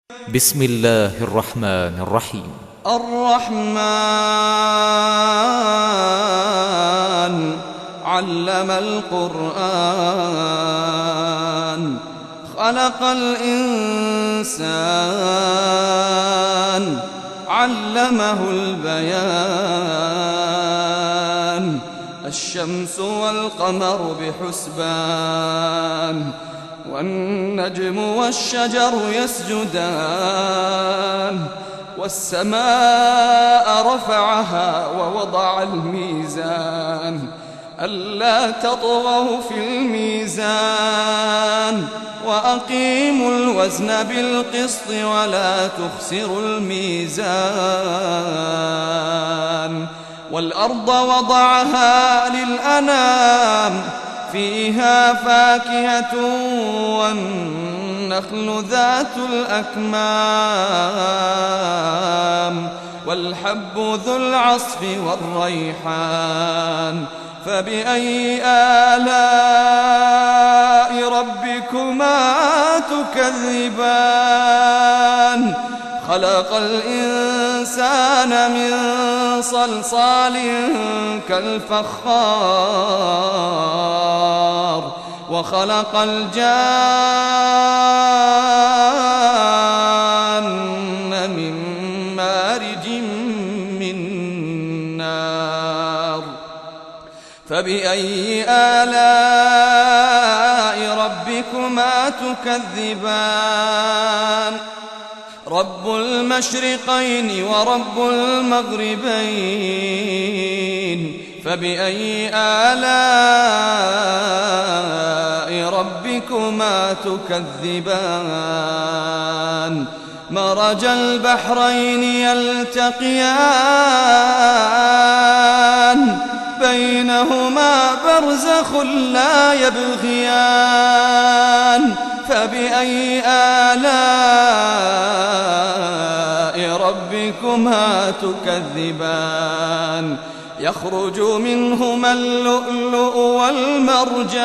بسم الله الرحمن الرحيم. الرحمن علم القرآن خلق الإنسان علمه البيان الشمس والقمر بحسبان والنجم والشجر يسجدان والسماء رفعها ووضع الميزان ألا تطغوا في الميزان وأقيموا الوزن بالقسط ولا تخسروا الميزان والأرض وضعها للأنام فيها فاكهة والنخل ذات الأكمام والحب ذو العصف والريحان فبأي آلاء ربكما تكذبان خلق الإنسان من صلصال كالفخار وخلق الجان من مارج من نار فبأي آلاء ربكما تكذبان رب المشرقين ورب المغربين فبأي آلاء ربكما تكذبان مرج البحرين يلتقيان بينهما برزخ لا يبغيان فبأي آلاء ربكما تكذبان يخرج منهما اللؤلؤ والمرجان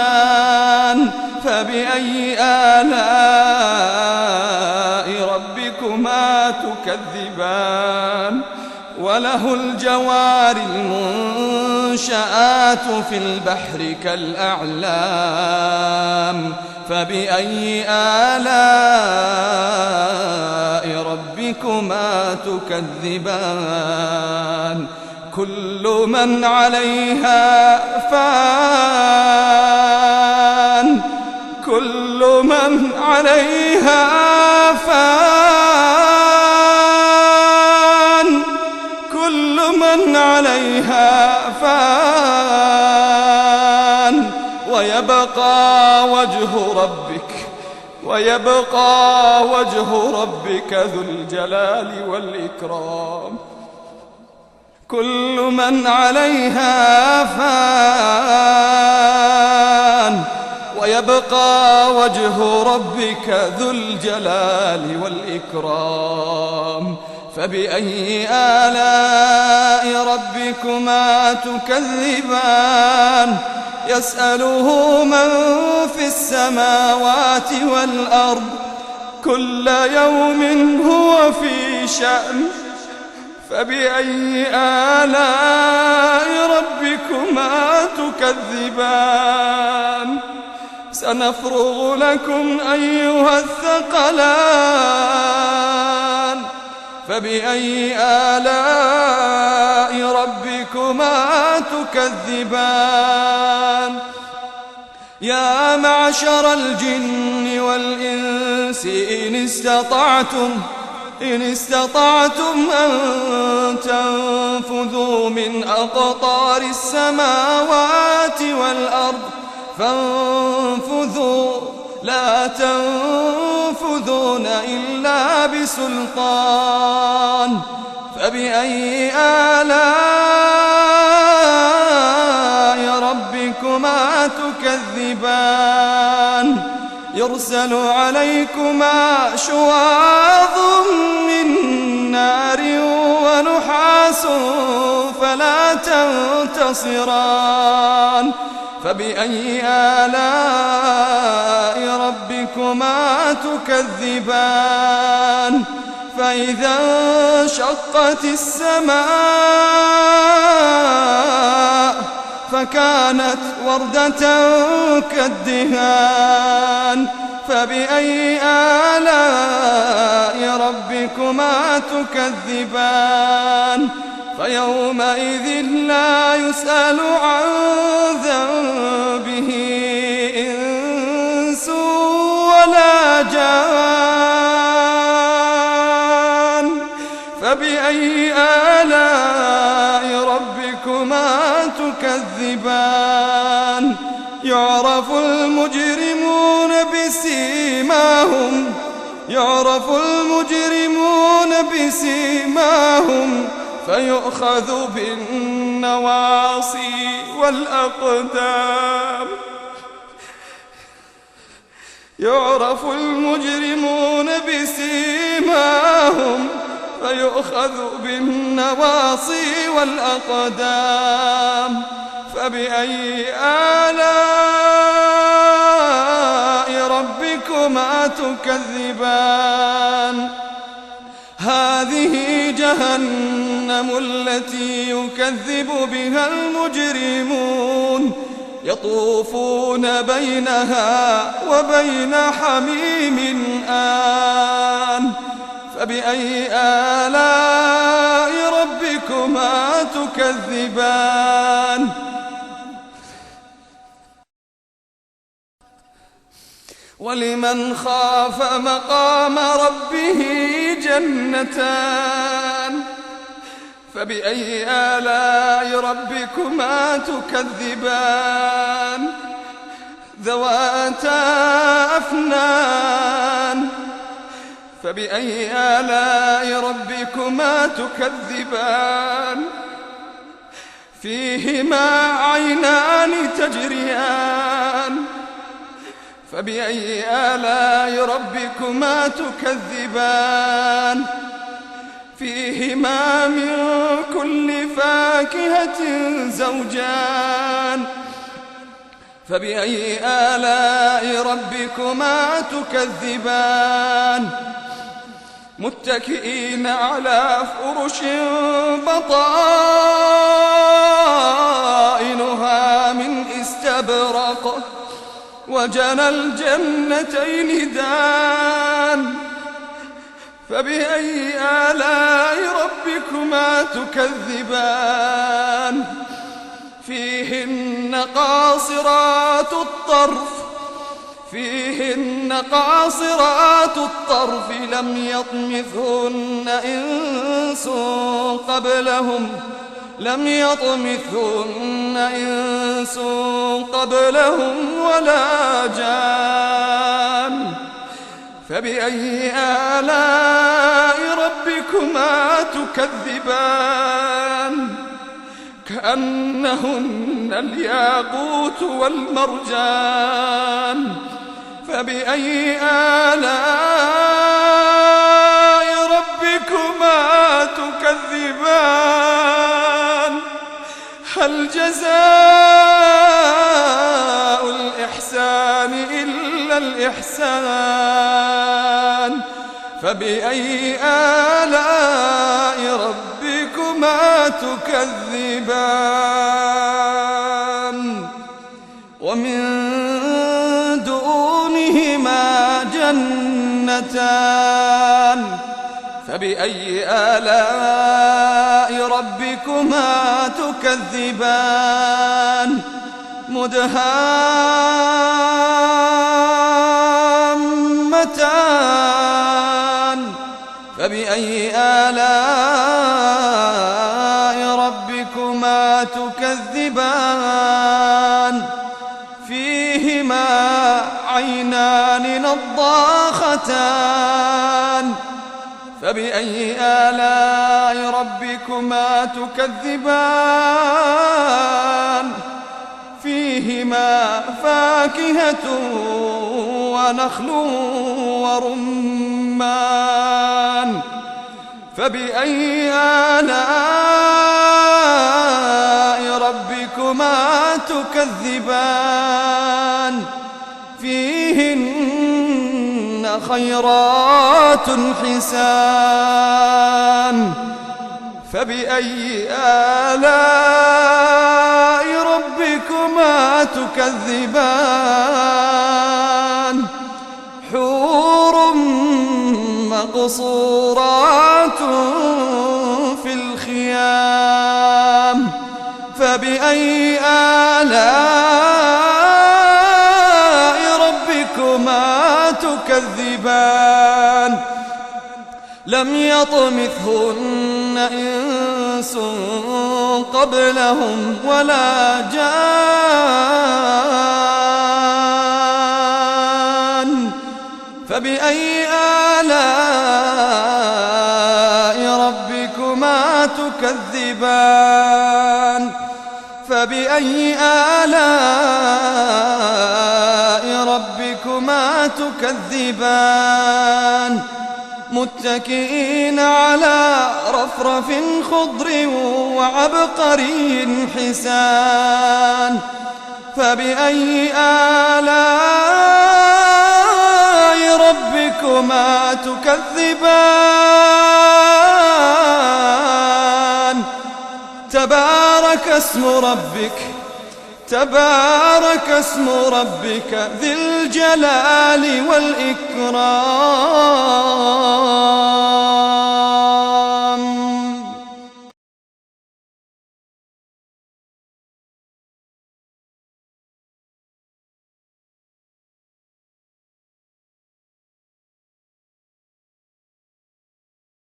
فبأي آلاء ربكما تكذبان وله الجوار المنشآت في البحر كالأعلام فبأي آلاء ربكما تكذبان كل من عليها فان كل من عليها فان كل من عليها فان ويبقى وجه ربك ذو الجلال والإكرام كل من عليها فان ويبقى وجه ربك ذو الجلال والإكرام فبأي آلاء ربكما تكذبان يسأله من في السماوات والأرض كل يوم هو في شأن فبأي آلاء ربكما تكذبان سنفرغ لكم أيها الثقلان فبأي آلاء ربكما تكذبان يا معشر الجن والإنس إن استطعتم أن تنفذوا من أقطار السماوات والأرض فانفذوا لا تنفذون إلا بسلطان فبأي آلاء ربكما تكذبان يرسل عليكما شواظ من نار ونحاس فلا تنتصران فبأي آلاء ربكما تكذبان فإذا انشقت السماء فكانت وردة كالدهان فبأي آلاء ربكما تكذبان فيومئذ لا يسأل عن ذنبه إنس ولا جان فبأي آلاء ربكما تكذبان يعرف المجرمون بسيماهم فيؤخذ بالنواصي والأقدام يعرف المجرمون بسيماهم فيؤخذ بالنواصي والأقدام فبأي آلاء ربكما تكذبان هذه جهنم التي يكذب بها المجرمون يطوفون بينها وبين حميم آن فبأي آلاء ربكما تكذبان ولمن خاف مقام ربه جنتان فبأي آلاء ربكما تكذبان ذواتا أفنان فبأي آلاء ربكما تكذبان فيهما عينان تجريان فبأي آلاء ربكما تكذبان فيهما من كل فاكهة زوجان فبأي آلاء ربكما تكذبان متكئين على فرش بطائنها من استبرق وجنى الجنتين دان فبأي آلاء ربكما تكذبان فيهن قاصرات الطرف لم يطمثهن إنس قبلهم ولا جان فبأي آلاء ربكما تكذبان كأنهن الياقوت والمرجان فبأي آلاء ربكما تكذبان هل جزاء الإحسان إلا الإحسان فبأي آلاء ربكما تكذبان ومن دونهما جنتان فبأي آلاء ربكما تكذبان مدهامتان فبأي آلاء ربكما تكذبان فيهما عينان نضاختان فبأي آلاء ربكما تكذبان فيهما فاكهة ونخل ورمان فبأي آلاء ربكما تكذبان فيهن خيرات حسان فبأي آلاء ربكما تكذبان حور مقصورات في الخيام فبأي آلاء ربكما تكذبان لم يطمثهن إنس قبلهم ولا جان فبأي آلاء ربكما تكذبان فبأي آلاء ربكما تكذبان متكئين على رفرف خضر وعبقري حسان فبأي آلاء ربكما تكذبان تبارك اسم ربك ذي الجلال والإكرام